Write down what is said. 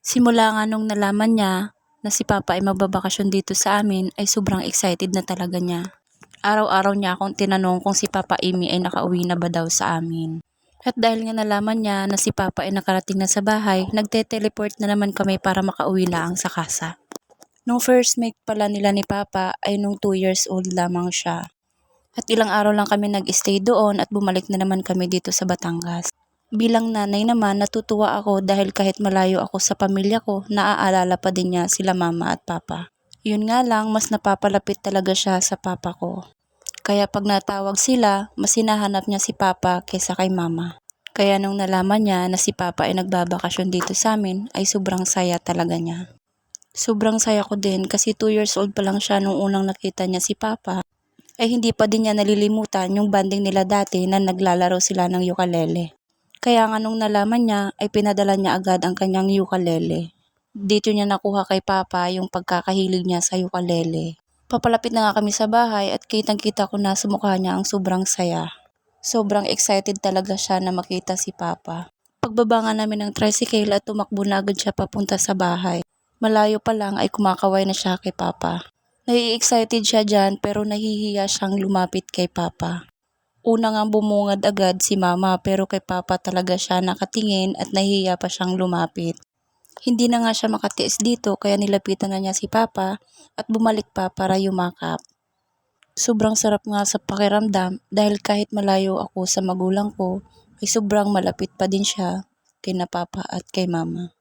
Simula nga nung nalaman niya na si Papa ay magbabakasyon dito sa amin ay sobrang excited na talaga niya. Araw-araw niya akong tinanong kung si Papa Amy ay nakauwi na ba daw sa amin. At dahil nga nalaman niya na si Papa ay nakarating na sa bahay, nagte-teleport na naman kami para makauwi laang sa kasa. Nung first meet pala nila ni Papa ay nung 2 years old lamang siya. At ilang araw lang kami nag-stay doon at bumalik na naman kami dito sa Batangas. Bilang nanay naman, natutuwa ako dahil kahit malayo ako sa pamilya ko, naaalala pa din niya sila mama at papa. Yun nga lang, mas napapalapit talaga siya sa papa ko. Kaya pag natawag sila, mas hinahanap niya si papa kaysa kay mama. Kaya nung nalaman niya na si papa ay nagbabakasyon dito sa amin, ay sobrang saya talaga niya. Sobrang saya ko din kasi 2 years old pa lang siya nung unang nakita niya si papa. Ay hindi pa din niya nalilimutan yung banding nila dati na naglalaro sila ng ukulele. Kaya nga nung nalaman niya ay pinadala niya agad ang kanyang ukulele. Dito niya nakuha kay Papa yung pagkakahilig niya sa ukulele. Papalapit na nga kami sa bahay at kitang-kita ko na sa mukha niya ang sobrang saya. Sobrang excited talaga siya na makita si Papa. Pagbaba nga namin ng tricycle at tumakbo na agad siya papunta sa bahay. Malayo pa lang ay kumakaway na siya kay Papa. Nai-excited siya dyan pero nahihiya siyang lumapit kay Papa. Una ngang bumungad agad si Mama pero kay Papa talaga siya nakatingin at nahihiya pa siyang lumapit. Hindi na nga siya makatiis dito kaya nilapitan na niya si Papa at bumalik pa para yumakap. Sobrang sarap nga sa pakiramdam dahil kahit malayo ako sa magulang ko ay sobrang malapit pa din siya kina Papa at kay Mama.